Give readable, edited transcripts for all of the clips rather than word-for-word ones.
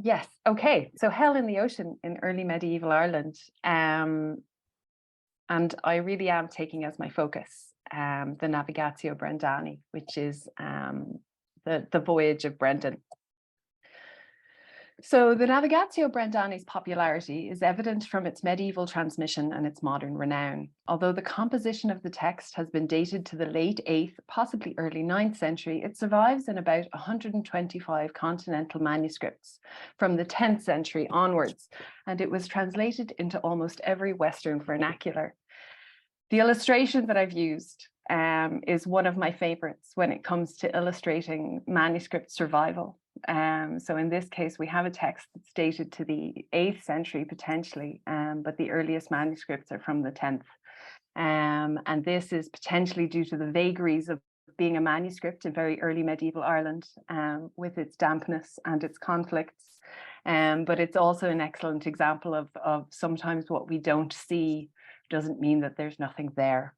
Yes. Okay. So hell in the ocean in early medieval Ireland. And I really am taking as my focus the Navigatio Brendani, which is the voyage of Brendan. So the Navigatio Brendani's popularity is evident from its medieval transmission and its modern renown. Although the composition of the text has been dated to the late 8th, possibly early 9th century, it survives in about 125 continental manuscripts from the 10th century onwards, and it was translated into almost every Western vernacular. The illustration that I've used is one of my favorites when it comes to illustrating manuscript survival. So in this case, we have a text that's dated to the 8th century potentially, but the earliest manuscripts are from the 10th. And this is potentially due to the vagaries of being a manuscript in very early medieval Ireland, with its dampness and its conflicts. But it's also an excellent example of sometimes what we don't see doesn't mean that there's nothing there.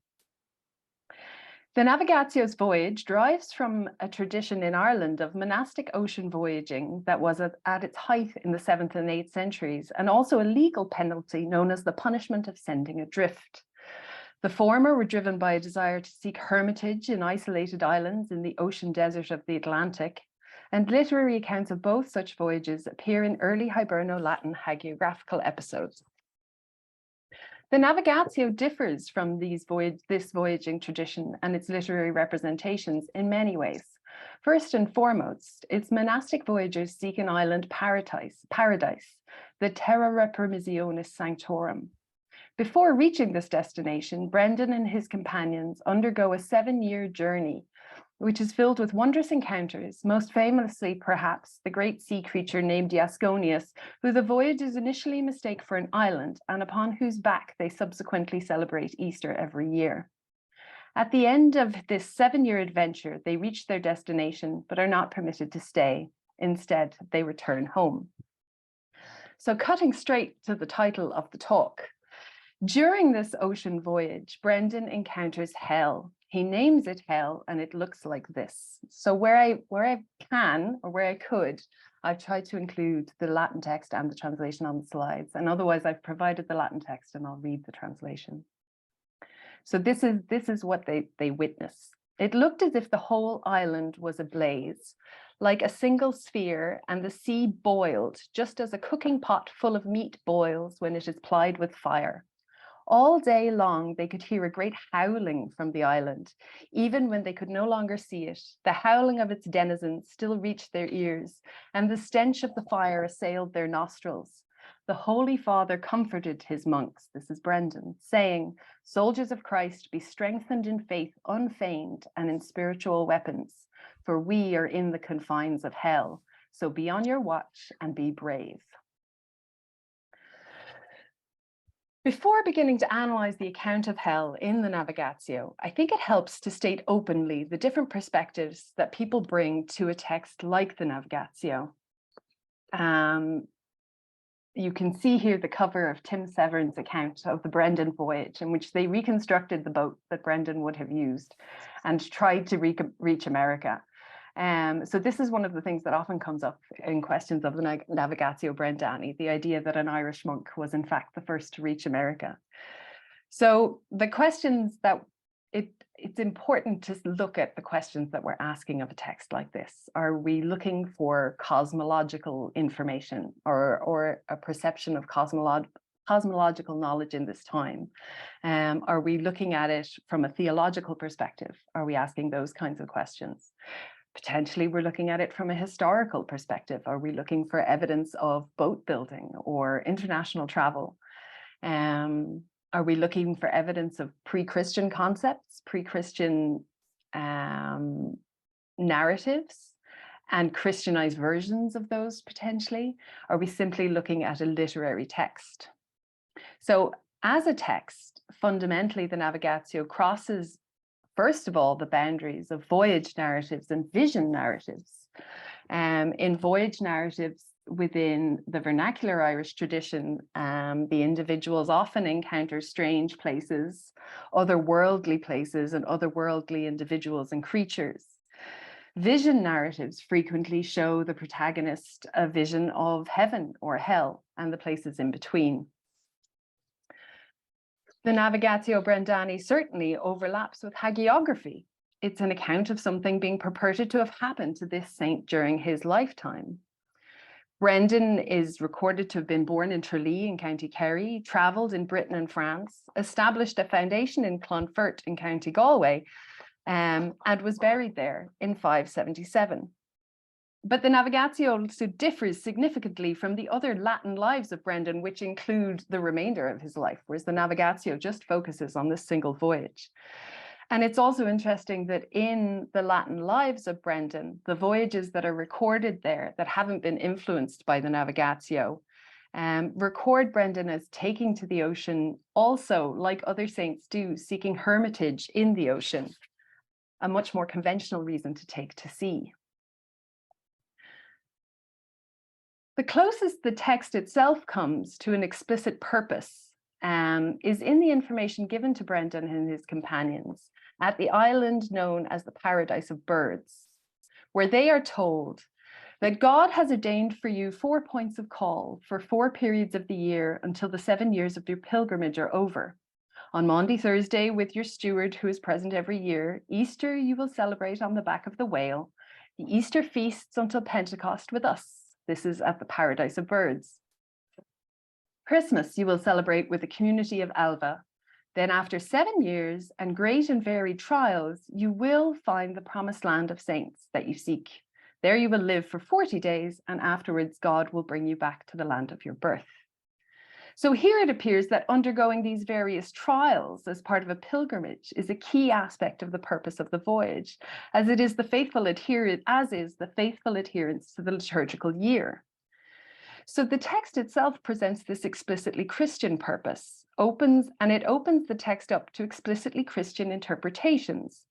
The Navigatio's voyage derives from a tradition in Ireland of monastic ocean voyaging that was at its height in the 7th and 8th centuries, and also a legal penalty known as the punishment of sending adrift. The former were driven by a desire to seek hermitage in isolated islands in the ocean desert of the Atlantic, and literary accounts of both such voyages appear in early Hiberno-Latin hagiographical episodes. The Navigatio differs from this voyaging tradition and its literary representations in many ways. First and foremost, its monastic voyagers seek an island paradise, the terra repermissionis sanctorum. Before reaching this destination, Brendan and his companions undergo a 7-year journey, which is filled with wondrous encounters, most famously, perhaps, the great sea creature named Diasconius, who the voyagers initially mistake for an island, and upon whose back they subsequently celebrate Easter every year. At the end of this 7-year adventure, they reach their destination, but are not permitted to stay. Instead, they return home. So cutting straight to the title of the talk, during this ocean voyage, Brendan encounters hell. He names it hell, and it looks like this. So where I can, or where I could, I've tried to include the Latin text and the translation on the slides, and otherwise I've provided the Latin text and I'll read the translation. So this is what they witness. It looked as if the whole island was ablaze, like a single sphere, and the sea boiled, just as a cooking pot full of meat boils when it is plied with fire. All day long, they could hear a great howling from the island. Even when they could no longer see it, the howling of its denizens still reached their ears, and the stench of the fire assailed their nostrils. The Holy Father comforted his monks, this is Brendan, saying, "Soldiers of Christ, be strengthened in faith unfeigned and in spiritual weapons, for we are in the confines of hell. So be on your watch and be brave." Before beginning to analyze the account of hell in the Navigatio, I think it helps to state openly the different perspectives that people bring to a text like the Navigatio. You can see here the cover of Tim Severn's account of the Brendan voyage, in which they reconstructed the boat that Brendan would have used and tried to reach America. So this is one of the things that often comes up in questions of the Navigatio Brendani, the idea that an Irish monk was in fact the first to reach America. So the questions that it's important to look at the questions that we're asking of a text like this. Are we looking for cosmological information or a perception of cosmological knowledge in this time? Are we looking at it from a theological perspective? Are we asking those kinds of questions? Potentially, we're looking at it from a historical perspective. Are we looking for evidence of boat building or international travel? Are we looking for evidence of pre-Christian concepts, pre-Christian narratives, and Christianized versions of those potentially? Are we simply looking at a literary text? So as a text, fundamentally, the Navigatio crosses, first of all, the boundaries of voyage narratives and vision narratives. In voyage narratives within the vernacular Irish tradition, the individuals often encounter strange places, otherworldly places, and otherworldly individuals and creatures. Vision narratives frequently show the protagonist a vision of heaven or hell and the places in between. The Navigatio Brendani certainly overlaps with hagiography. It's an account of something being purported to have happened to this saint during his lifetime. Brendan is recorded to have been born in Tralee in County Kerry, travelled in Britain and France, established a foundation in Clonfert in County Galway, and was buried there in 577. But the Navigatio also differs significantly from the other Latin lives of Brendan, which include the remainder of his life, whereas the Navigatio just focuses on this single voyage. And it's also interesting that in the Latin lives of Brendan, the voyages that are recorded there that haven't been influenced by the Navigatio record Brendan as taking to the ocean, also, like other saints do, seeking hermitage in the ocean, a much more conventional reason to take to sea. The closest the text itself comes to an explicit purpose is in the information given to Brendan and his companions at the island known as the Paradise of Birds, where they are told that God has ordained for you 4 points of call for 4 periods of the year until the 7 years of your pilgrimage are over. On Maundy Thursday, with your steward who is present every year, Easter you will celebrate on the back of the whale, the Easter feasts until Pentecost with us. This is at the Paradise of Birds. Christmas you will celebrate with the community of Alva. Then after 7 years and great and varied trials, you will find the promised land of saints that you seek. There you will live for 40 days, and afterwards God will bring you back to the land of your birth. So here it appears that undergoing these various trials as part of a pilgrimage is a key aspect of the purpose of the voyage, as is the faithful adherence to the liturgical year. So the text itself presents this explicitly Christian purpose, opens the text up to explicitly Christian interpretations,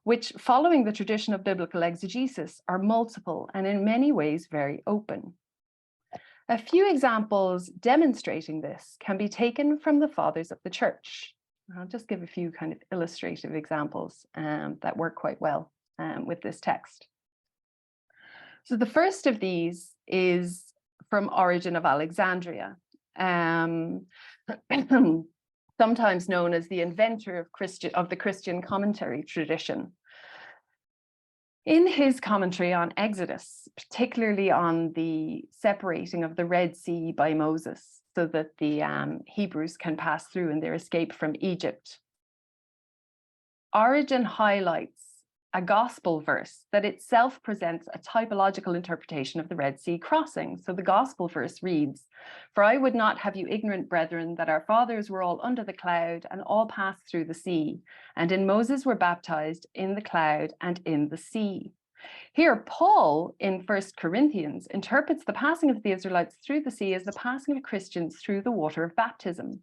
which, following the tradition of biblical exegesis, are multiple and in many ways very open. A few examples demonstrating this can be taken from the Fathers of the Church. I'll just give a few kind of illustrative examples that work quite well with this text. So the first of these is from Origen of Alexandria, sometimes known as the inventor of the Christian commentary tradition. In his commentary on Exodus, particularly on the separating of the Red Sea by Moses, so that the Hebrews can pass through in their escape from Egypt, Origen highlights a gospel verse that itself presents a typological interpretation of the Red Sea crossing. So the gospel verse reads, "For I would not have you ignorant, brethren, that our fathers were all under the cloud and all passed through the sea, and in Moses were baptized in the cloud and in the sea." Here, Paul in 1 Corinthians interprets the passing of the Israelites through the sea as the passing of Christians through the water of baptism.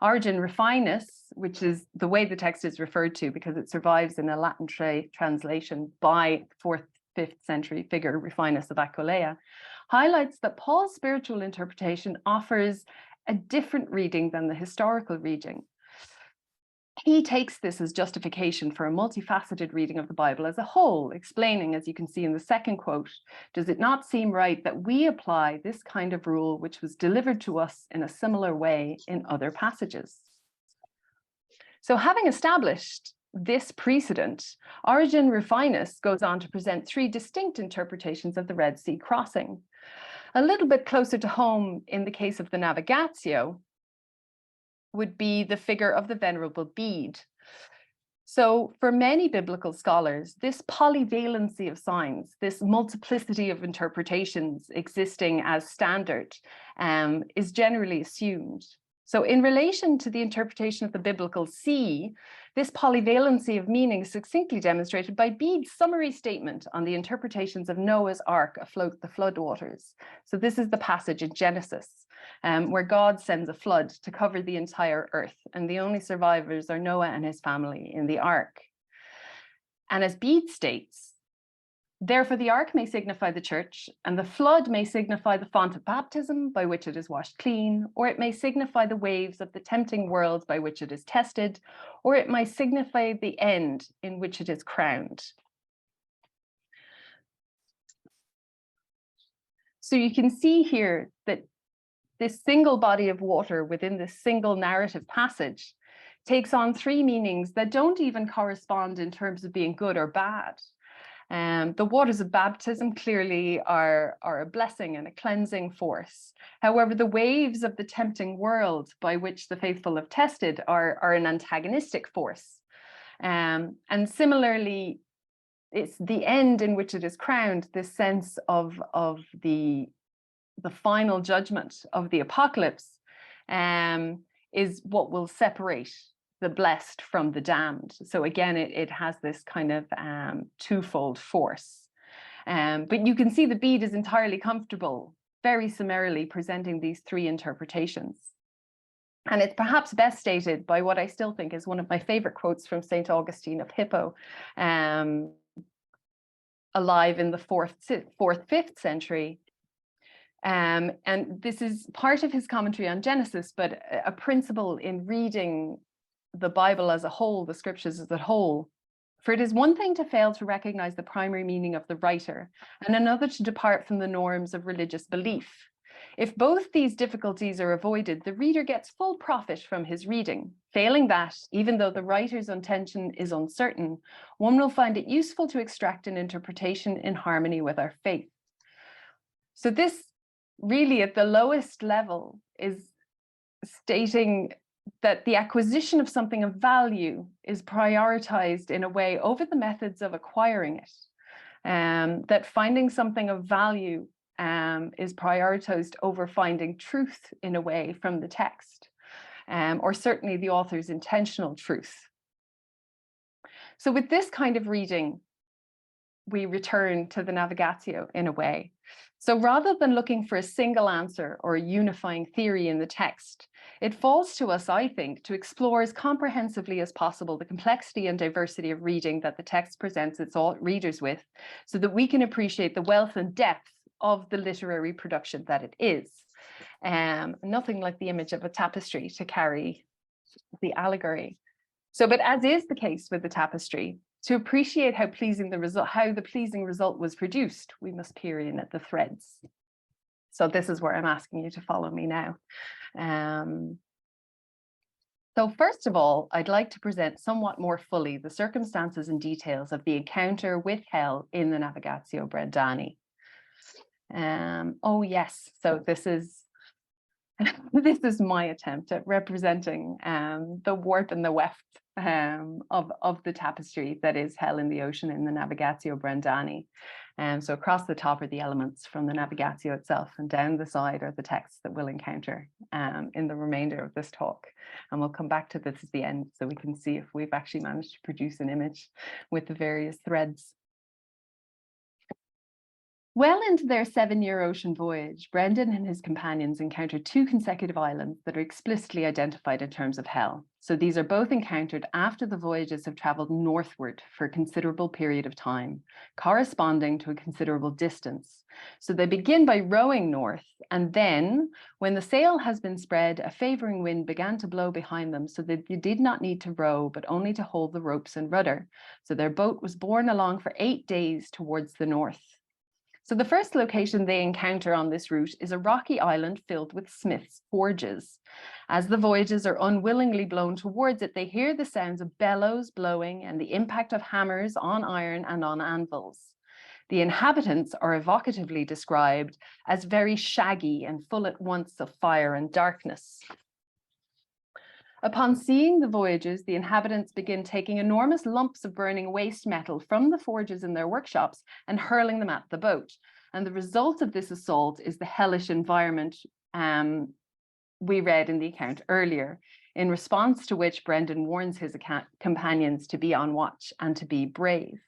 Origen Rufinus, which is the way the text is referred to because it survives in a Latin translation by 4th, 5th century figure Rufinus of Aquileia, highlights that Paul's spiritual interpretation offers a different reading than the historical reading. He takes this as justification for a multifaceted reading of the Bible as a whole, explaining, as you can see in the second quote, "Does it not seem right that we apply this kind of rule which was delivered to us in a similar way in other passages?" So having established this precedent, Origen Rufinus goes on to present 3 distinct interpretations of the Red Sea crossing. A little bit closer to home in the case of the Navigatio would be the figure of the Venerable Bede. So for many biblical scholars, this polyvalency of signs, this multiplicity of interpretations existing as standard, is generally assumed. So in relation to the interpretation of the biblical sea, this polyvalency of meaning is succinctly demonstrated by Bede's summary statement on the interpretations of Noah's Ark afloat the floodwaters. So this is the passage in Genesis, where God sends a flood to cover the entire earth, and the only survivors are Noah and his family in the ark. And as Bede states, "Therefore the ark may signify the church, and the flood may signify the font of baptism by which it is washed clean, or it may signify the waves of the tempting world by which it is tested, or it may signify the end in which it is crowned." So you can see here that this single body of water within this single narrative passage takes on three meanings that don't even correspond in terms of being good or bad. The waters of baptism clearly are a blessing and a cleansing force. However, the waves of the tempting world by which the faithful have tested are an antagonistic force. And similarly, it's the end in which it is crowned, this sense of the final judgment of the apocalypse, is what will separate the blessed from the damned. So again, it has this kind of twofold force. But you can see the Bede is entirely comfortable, very summarily presenting these three interpretations. And it's perhaps best stated by what I still think is one of my favorite quotes from St. Augustine of Hippo, alive in the 4th, 5th century. And this is part of his commentary on Genesis, but a principle in reading the Bible as a whole, the scriptures as a whole. For it is one thing to fail to recognize the primary meaning of the writer, and another to depart from the norms of religious belief. If both these difficulties are avoided, the reader gets full profit from his reading. Failing that, even though the writer's intention is uncertain, one will find it useful to extract an interpretation in harmony with our faith. So this really at the lowest level is stating that the acquisition of something of value is prioritized in a way over the methods of acquiring it. That finding something of value is prioritized over finding truth in a way from the text, or certainly the author's intentional truth. So with this kind of reading, we return to the Navigatio in a way. So rather than looking for a single answer or a unifying theory in the text, it falls to us, I think, to explore as comprehensively as possible the complexity and diversity of reading that the text presents its readers with, so that we can appreciate the wealth and depth of the literary production that it is. Nothing like the image of a tapestry to carry the allegory. So, but as is the case with the tapestry, to appreciate how the pleasing result was produced, we must peer in at the threads. So this is where I'm asking you to follow me now. So first of all, I'd like to present somewhat more fully the circumstances and details of the encounter with hell in the Navigatio Brendan. Oh yes, so this is my attempt at representing the warp and the weft of the tapestry that is hell in the ocean in the Navigatio Brendan. So across the top are the elements from the Navigatio itself, and down the side are the texts that we'll encounter in the remainder of this talk. And we'll come back to this at the end so we can see if we've actually managed to produce an image with the various threads. Well into their 7-year ocean voyage, Brendan and his companions encountered 2 consecutive islands that are explicitly identified in terms of hell. So these are both encountered after the voyages have traveled northward for a considerable period of time, corresponding to a considerable distance. So they begin by rowing north, and then when the sail has been spread, a favoring wind began to blow behind them, so that they did not need to row, but only to hold the ropes and rudder. So their boat was borne along for 8 days towards the north. So the first location they encounter on this route is a rocky island filled with smiths' forges. As the voyagers are unwillingly blown towards it, they hear the sounds of bellows blowing and the impact of hammers on iron and on anvils. The inhabitants are evocatively described as very shaggy and full at once of fire and darkness. Upon seeing the voyagers, the inhabitants begin taking enormous lumps of burning waste metal from the forges in their workshops and hurling them at the boat. And the result of this assault is the hellish environment we read in the account earlier, in response to which Brendan warns his companions to be on watch and to be brave.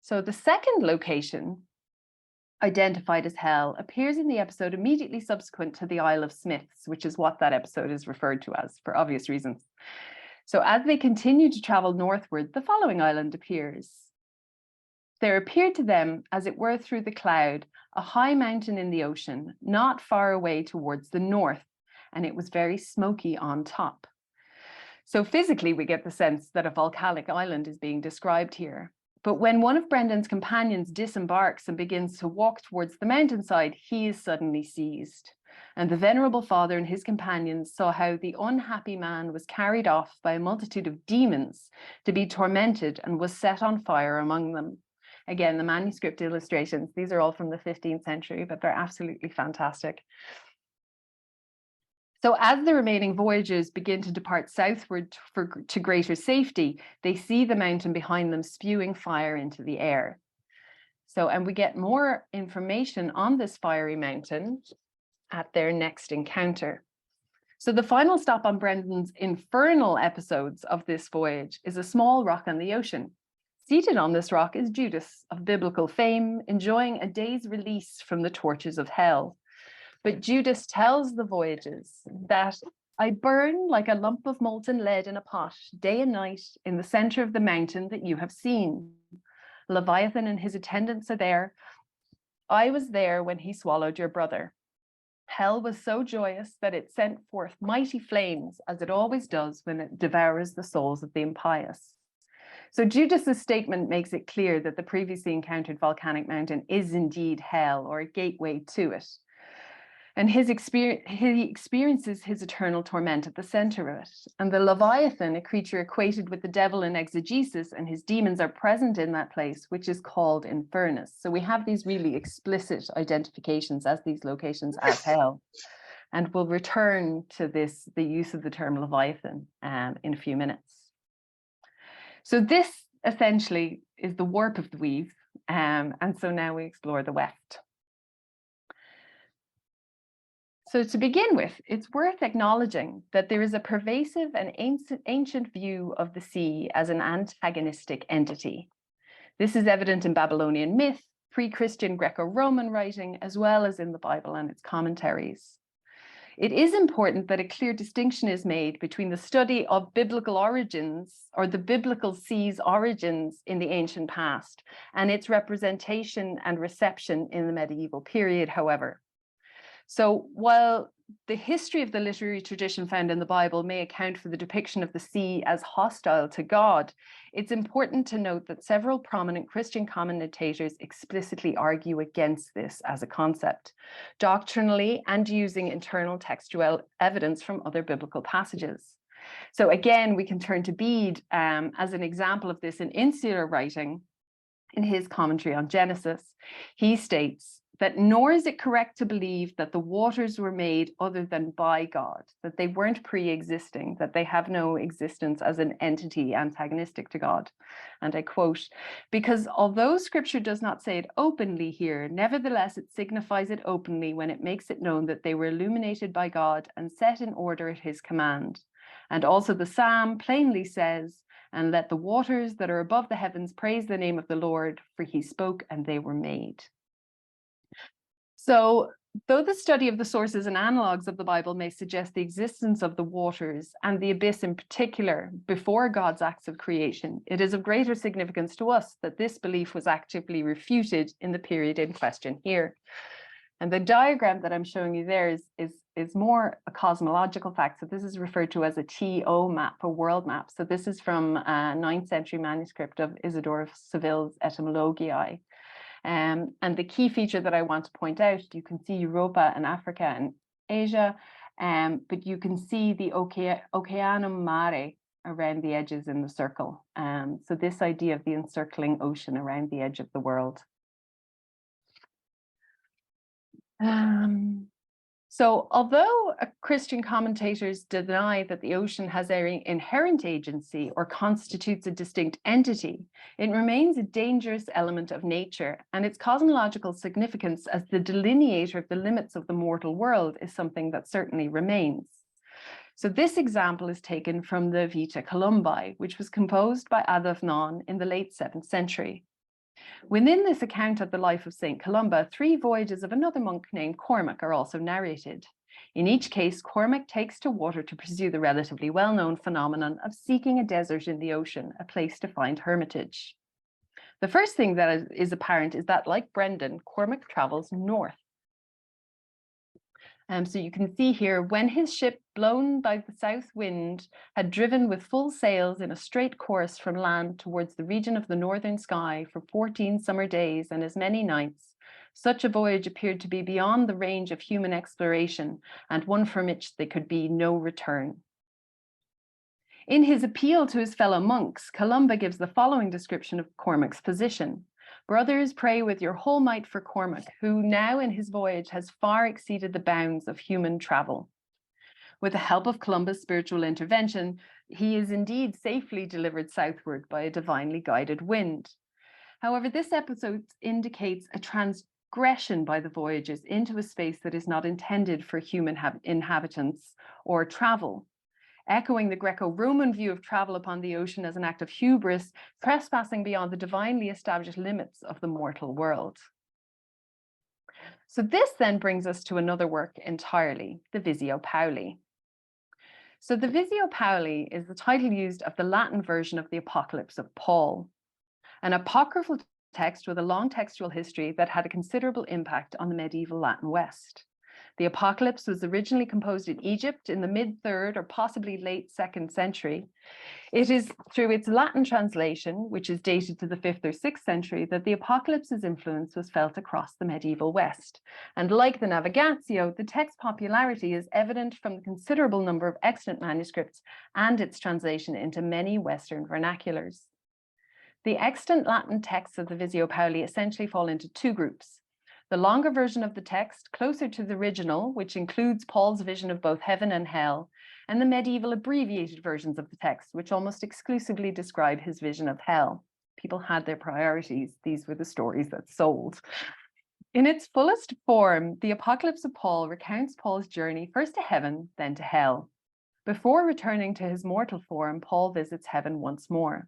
So the second location, identified as hell, appears in the episode immediately subsequent to the Isle of Smiths, which is what that episode is referred to as for obvious reasons. So as they continue to travel northward, the following island appears. There appeared to them, as it were through the cloud, a high mountain in the ocean, not far away towards the north, and it was very smoky on top. So physically, we get the sense that a volcanic island is being described here. But when one of Brendan's companions disembarks and begins to walk towards the mountainside, he is suddenly seized. And the Venerable Father and his companions saw how the unhappy man was carried off by a multitude of demons to be tormented and was set on fire among them. Again, the manuscript illustrations, these are all from the 15th century, but they're absolutely fantastic. So as the remaining voyagers begin to depart southward to greater safety, they see the mountain behind them spewing fire into the air. So, and we get more information on this fiery mountain at their next encounter. So the final stop on Brendan's infernal episodes of this voyage is a small rock on the ocean. Seated on this rock is Judas, of biblical fame, enjoying a day's release from the tortures of hell. But Judas tells the voyagers that I burn like a lump of molten lead in a pot, day and night, in the center of the mountain that you have seen. Leviathan and his attendants are there. I was there when he swallowed your brother. Hell was so joyous that it sent forth mighty flames, as it always does when it devours the souls of the impious. So Judas's statement makes it clear that the previously encountered volcanic mountain is indeed hell, or a gateway to it. And he experiences his eternal torment at the center of it. And the Leviathan, a creature equated with the devil in exegesis, and his demons are present in that place, which is called Infernus. So we have these really explicit identifications as these locations as hell. And we'll return to this, the use of the term Leviathan, in a few minutes. So this essentially is the warp of the weave. And so now we explore the weft. So to begin with, it's worth acknowledging that there is a pervasive and ancient view of the sea as an antagonistic entity. This is evident in Babylonian myth, pre-Christian Greco-Roman writing, as well as in the Bible and its commentaries. It is important that a clear distinction is made between the study of biblical origins, or the biblical sea's origins in the ancient past, and its representation and reception in the medieval period, however. So while the history of the literary tradition found in the Bible may account for the depiction of the sea as hostile to God, it's important to note that several prominent Christian commentators explicitly argue against this as a concept, doctrinally and using internal textual evidence from other biblical passages. So again, we can turn to Bede as an example of this in insular writing. In his commentary on Genesis, he states that nor is it correct to believe that the waters were made other than by God, that they weren't pre-existing, that they have no existence as an entity antagonistic to God. And I quote, because although scripture does not say it openly here, nevertheless it signifies it openly when it makes it known that they were illuminated by God and set in order at his command. And also the Psalm plainly says, and let the waters that are above the heavens praise the name of the Lord, for he spoke and they were made. So, though the study of the sources and analogues of the Bible may suggest the existence of the waters and the abyss in particular before God's acts of creation, it is of greater significance to us that this belief was actively refuted in the period in question here. And the diagram that I'm showing you there is more a cosmological fact. So this is referred to as a TO map, a world map. So this is from a 9th century manuscript of Isidore of Seville's Etymologiae. And the key feature that I want to point out, you can see Europa and Africa and Asia, but you can see the Oceanum Mare around the edges in the circle. So this idea of the encircling ocean around the edge of the world. So although Christian commentators deny that the ocean has an inherent agency or constitutes a distinct entity, it remains a dangerous element of nature, and its cosmological significance as the delineator of the limits of the mortal world is something that certainly remains. So this example is taken from the Vita Columbae, which was composed by Adolf in the late 7th century. Within this account of the life of St. Columba, 3 voyages of another monk named Cormac are also narrated. In each case, Cormac takes to water to pursue the relatively well-known phenomenon of seeking a desert in the ocean, a place to find hermitage. The first thing that is apparent is that, like Brendan, Cormac travels north. So you can see here, when his ship, blown by the south wind, had driven with full sails in a straight course from land towards the region of the northern sky for 14 summer days and as many nights, such a voyage appeared to be beyond the range of human exploration, and one from which there could be no return. In his appeal to his fellow monks, Columba gives the following description of Cormac's position. Brothers, pray with your whole might for Cormac, who now in his voyage has far exceeded the bounds of human travel. With the help of Columba's spiritual intervention, he is indeed safely delivered southward by a divinely guided wind. However, this episode indicates a transgression by the voyagers into a space that is not intended for human inhabitants or travel. Echoing the Greco-Roman view of travel upon the ocean as an act of hubris, trespassing beyond the divinely established limits of the mortal world. So this then brings us to another work entirely, the Visio Pauli. So the Visio Pauli is the title used of the Latin version of the Apocalypse of Paul, an apocryphal text with a long textual history that had a considerable impact on the medieval Latin West. The Apocalypse was originally composed in Egypt in the mid-3rd or possibly late 2nd century. It is through its Latin translation, which is dated to the 5th or 6th century, that the Apocalypse's influence was felt across the medieval West. And like the Navigatio, the text's popularity is evident from the considerable number of extant manuscripts and its translation into many Western vernaculars. The extant Latin texts of the Visio Pauli essentially fall into two groups. The longer version of the text, closer to the original, which includes Paul's vision of both heaven and hell, and the medieval abbreviated versions of the text, which almost exclusively describe his vision of hell. People had their priorities. These were the stories that sold. In its fullest form, the Apocalypse of Paul recounts Paul's journey first to heaven, then to hell. Before returning to his mortal form, Paul visits heaven once more.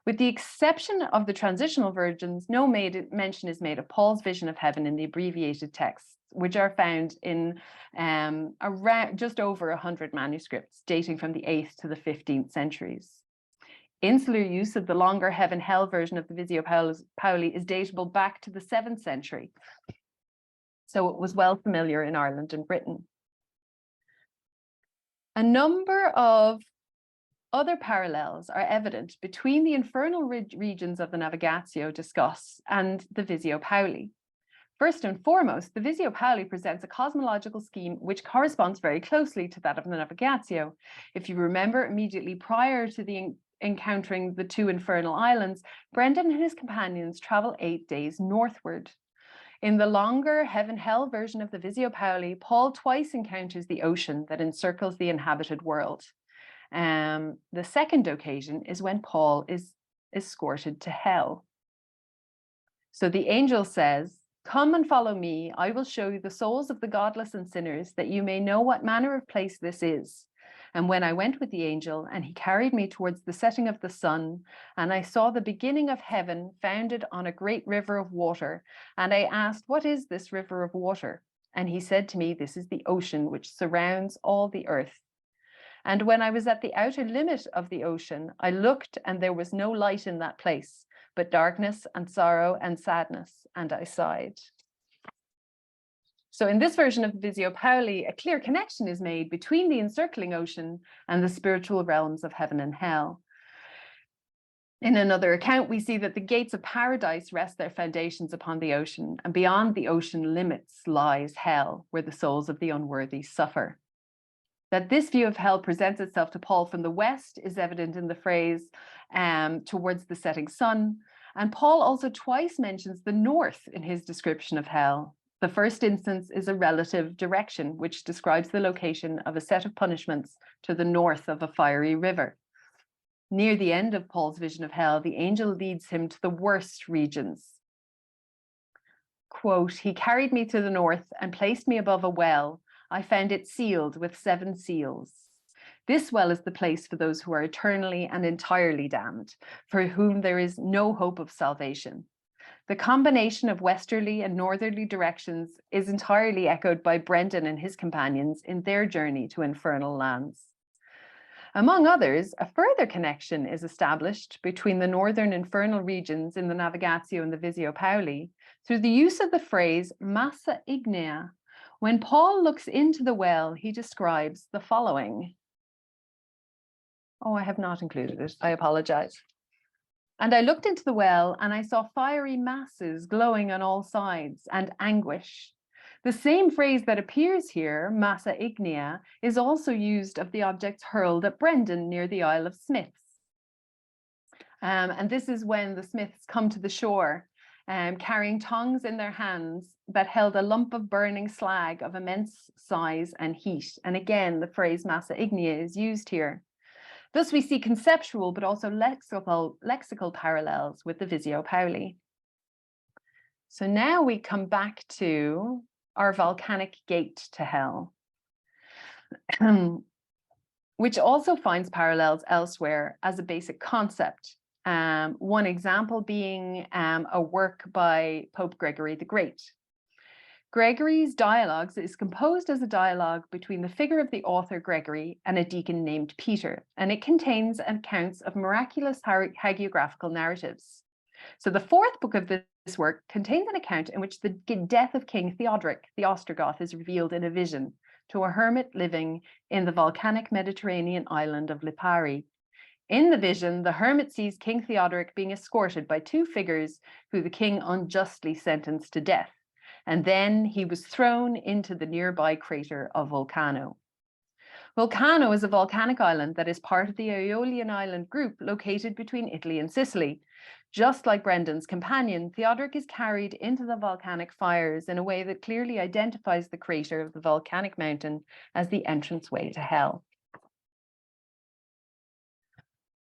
With the exception of the transitional versions, no mention is made of Paul's vision of heaven in the abbreviated texts, which are found in around just over 100 manuscripts dating from the 8th to the 15th centuries. Insular use of the longer heaven-hell version of the Visio Pauli is datable back to the 7th century, so it was well familiar in Ireland and Britain. A number of other parallels are evident between the infernal regions of the Navigatio discussed and the Visio Pauli. First and foremost, the Visio Pauli presents a cosmological scheme which corresponds very closely to that of the Navigatio. If you remember, immediately prior to encountering the two infernal islands, Brendan and his companions travel 8 days northward. In the longer heaven-hell version of the Visio Pauli, Paul twice encounters the ocean that encircles the inhabited world. The second occasion is when Paul is escorted to hell. So the angel says, "Come and follow me. I will show you the souls of the godless and sinners, that you may know what manner of place this is. And when I went with the angel, and he carried me towards the setting of the sun, and I saw the beginning of heaven founded on a great river of water. And I asked, what is this river of water? And he said to me, this is the ocean which surrounds all the earth. And when I was at the outer limit of the ocean, I looked, and there was no light in that place, but darkness and sorrow and sadness, and I sighed." So in this version of the Visio Pauli, a clear connection is made between the encircling ocean and the spiritual realms of heaven and hell. In another account, we see that the gates of paradise rest their foundations upon the ocean, and beyond the ocean limits lies hell, where the souls of the unworthy suffer. That this view of hell presents itself to Paul from the west is evident in the phrase towards the setting sun. And Paul also twice mentions the north in his description of hell. The first instance is a relative direction, which describes the location of a set of punishments to the north of a fiery river. Near the end of Paul's vision of hell, the angel leads him to the worst regions. Quote, "He carried me to the north and placed me above a well. I found it sealed with 7 seals. This well is the place for those who are eternally and entirely damned, for whom there is no hope of salvation. The combination of westerly and northerly directions is entirely echoed by Brendan and his companions in their journey to infernal lands. Among others, a further connection is established between the northern infernal regions in the Navigatio and the Visio Pauli through the use of the phrase massa ignea, When Paul looks into the well, he describes the following. Oh, I have not included it. I apologize. And I looked into the well, and I saw fiery masses glowing on all sides, and anguish. The same phrase that appears here, massa ignea, is also used of the objects hurled at Brendan near the Isle of Smiths. And this is when the Smiths come to the shore, carrying tongs in their hands that held a lump of burning slag of immense size and heat. And again, the phrase massa ignea is used here. Thus, we see conceptual but also lexical parallels with the Visio Pauli. So now we come back to our volcanic gate to hell, which also finds parallels elsewhere as a basic concept. One example being a work by Pope Gregory the Great. Gregory's Dialogues is composed as a dialogue between the figure of the author Gregory and a deacon named Peter, and it contains accounts of miraculous hagiographical narratives. So the fourth book of this work contains an account in which the death of King Theodoric the Ostrogoth is revealed in a vision to a hermit living in the volcanic Mediterranean island of Lipari. In the vision, the hermit sees King Theodoric being escorted by two figures who the king unjustly sentenced to death, and then he was thrown into the nearby crater of Vulcano. Vulcano is a volcanic island that is part of the Aeolian island group located between Italy and Sicily. Just like Brendan's companion, Theodoric is carried into the volcanic fires in a way that clearly identifies the crater of the volcanic mountain as the entranceway to hell.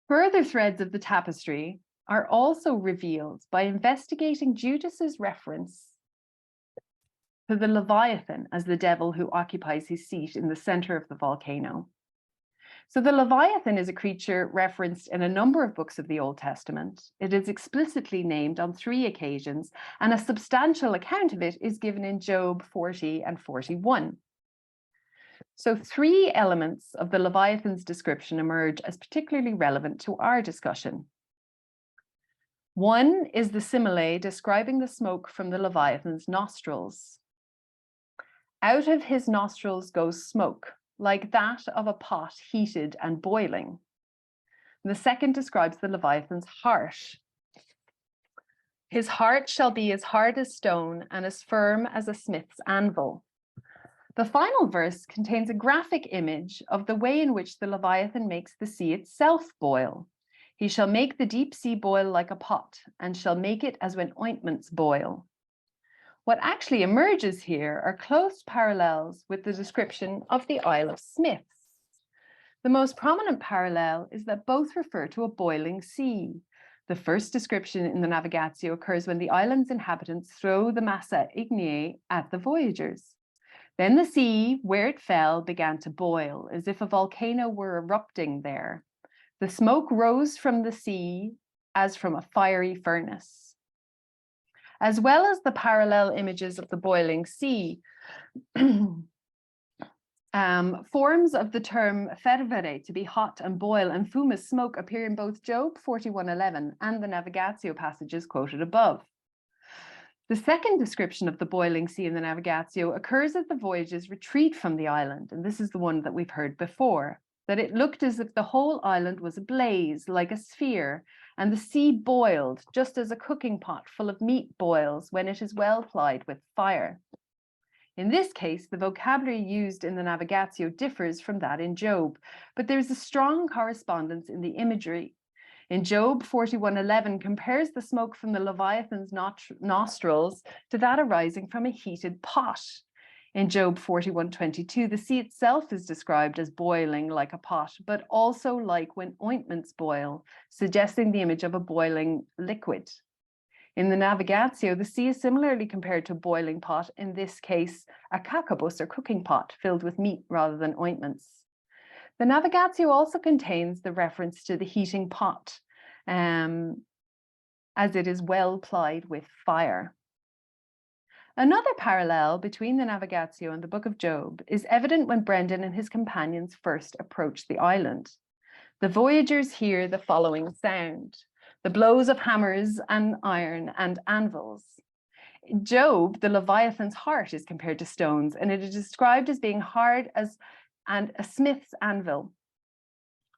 Further threads of the tapestry are also revealed by investigating Judas's reference to the Leviathan as the devil who occupies his seat in the center of the volcano. So the Leviathan is a creature referenced in a number of books of the Old Testament. It is explicitly named on 3 occasions, and a substantial account of it is given in Job 40 and 41. So 3 elements of the Leviathan's description emerge as particularly relevant to our discussion. One is the simile describing the smoke from the Leviathan's nostrils. Out of his nostrils goes smoke, like that of a pot heated and boiling. The second describes the Leviathan's heart. His heart shall be as hard as stone and as firm as a smith's anvil. The final verse contains a graphic image of the way in which the Leviathan makes the sea itself boil. He shall make the deep sea boil like a pot, and shall make it as when ointments boil. What actually emerges here are close parallels with the description of the Isle of Smiths. The most prominent parallel is that both refer to a boiling sea. The first description in the Navigatio occurs when the island's inhabitants throw the massa igneae at the voyagers. Then the sea, where it fell, began to boil, as if a volcano were erupting there. The smoke rose from the sea as from a fiery furnace. As well as the parallel images of the boiling sea, forms of the term fervere, to be hot and boil, and fumous, smoke, appear in both Job 41:11 and the Navigatio passages quoted above. The second description of the boiling sea in the Navigatio occurs as the voyagers retreat from the island, and this is the one that we've heard before, that it looked as if the whole island was ablaze like a sphere, and the sea boiled just as a cooking pot full of meat boils when it is well plied with fire. In this case, the vocabulary used in the Navigatio differs from that in Job, but there is a strong correspondence in the imagery. In Job 41:11 compares the smoke from the Leviathan's nostrils to that arising from a heated pot. In Job 41:22, the sea itself is described as boiling like a pot, but also like when ointments boil, suggesting the image of a boiling liquid. In the Navigatio, the sea is similarly compared to a boiling pot, in this case, a kakabus or cooking pot filled with meat rather than ointments. The Navigatio also contains the reference to the heating pot, as it is well plied with fire. Another parallel between the Navigatio and the Book of Job is evident when Brendan and his companions first approach the island. The voyagers hear the following sound: the blows of hammers and iron and anvils. Job, the Leviathan's heart is compared to stones, and it is described as being hard as and a smith's anvil.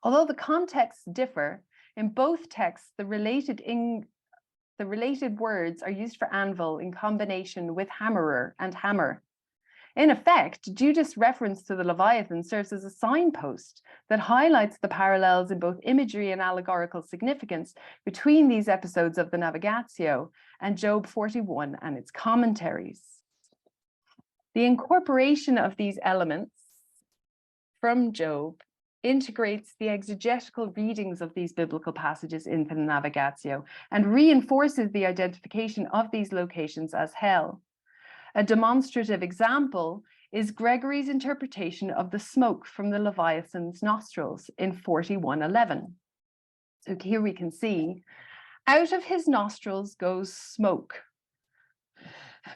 Although the contexts differ, in both texts, the related words are used for anvil in combination with hammerer and hammer. In effect, Judith's reference to the Leviathan serves as a signpost that highlights the parallels in both imagery and allegorical significance between these episodes of the Navigatio and Job 41 and its commentaries. The incorporation of these elements from Job integrates the exegetical readings of these biblical passages into the Navigatio and reinforces the identification of these locations as hell. A demonstrative example is Gregory's interpretation of the smoke from the Leviathan's nostrils in 41:11. So here we can see, out of his nostrils goes smoke.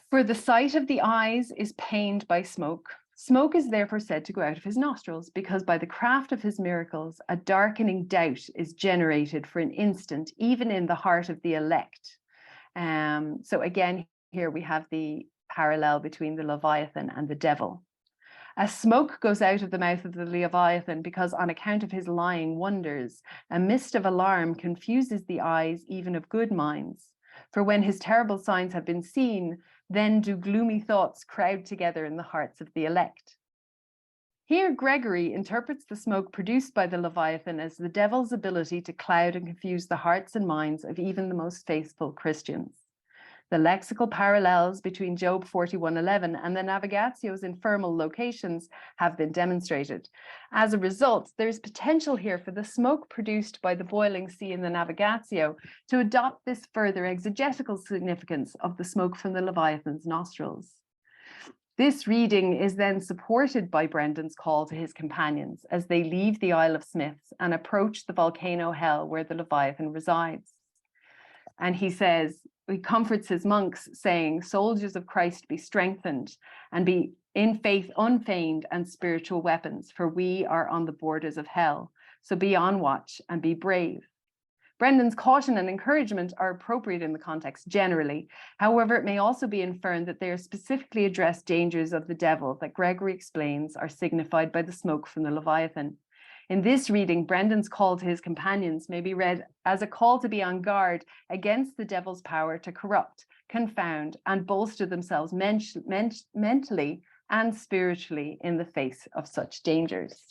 For the sight of the eyes is pained by smoke. Smoke is therefore said to go out of his nostrils, because by the craft of his miracles, a darkening doubt is generated for an instant, even in the heart of the elect. So again, here we have the parallel between the Leviathan and the devil. As smoke goes out of the mouth of the Leviathan because on account of his lying wonders, a mist of alarm confuses the eyes even of good minds. For when his terrible signs have been seen, then do gloomy thoughts crowd together in the hearts of the elect. Here Gregory interprets the smoke produced by the Leviathan as the devil's ability to cloud and confuse the hearts and minds of even the most faithful Christians. The lexical parallels between Job 41:11 and the Navigatio's infernal locations have been demonstrated. As a result, there's potential here for the smoke produced by the boiling sea in the Navigatio to adopt this further exegetical significance of the smoke from the Leviathan's nostrils. This reading is then supported by Brendan's call to his companions as they leave the Isle of Smiths and approach the volcano hell where the Leviathan resides. And he says, he comforts his monks, saying, "Soldiers of Christ, be strengthened and be in faith unfeigned and spiritual weapons, for we are on the borders of hell. So be on watch and be brave." Brendan's caution and encouragement are appropriate in the context generally. However, it may also be inferred that they are specifically addressed dangers of the devil that Gregory explains are signified by the smoke from the Leviathan. In this reading, Brendan's call to his companions may be read as a call to be on guard against the devil's power to corrupt, confound, and bolster themselves mentally and spiritually in the face of such dangers.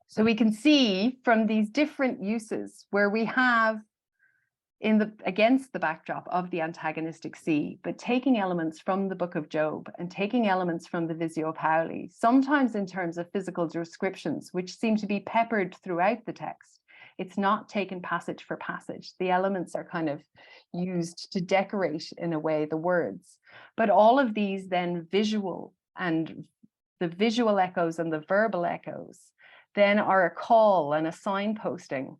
So we can see from these different uses where we have against the backdrop of the antagonistic sea, but taking elements from the book of Job and taking elements from the Visio Pauli, sometimes in terms of physical descriptions, which seem to be peppered throughout the text. It's not taken passage for passage. The elements are kind of used to decorate, in a way, the words. But all of these then visual, and the visual echoes and the verbal echoes, then are a call and a signposting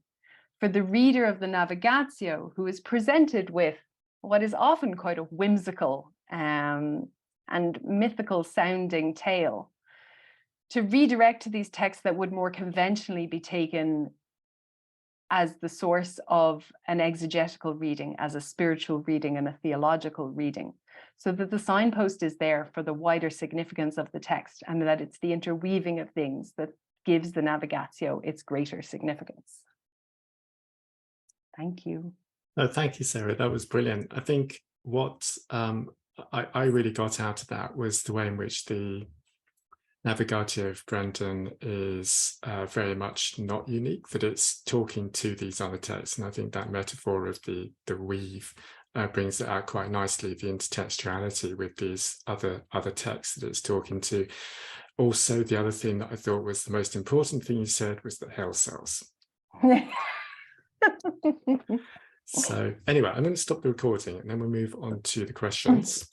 for the reader of the Navigatio, who is presented with what is often quite a whimsical and mythical sounding tale, to redirect to these texts that would more conventionally be taken as the source of an exegetical reading, as a spiritual reading and a theological reading, so that the signpost is there for the wider significance of the text, and that it's the interweaving of things that gives the Navigatio its greater significance. Thank you. No, thank you, Sarah. That was brilliant. I think what I really got out of that was the way in which the Navigatio of Brendan is very much not unique, that it's talking to these other texts. And I think that metaphor of the weave brings it out quite nicely, the intertextuality with these other texts that it's talking to. Also, the other thing that I thought was the most important thing you said was that hell sells. So anyway, I'm going to stop the recording and then we'll move on to the questions.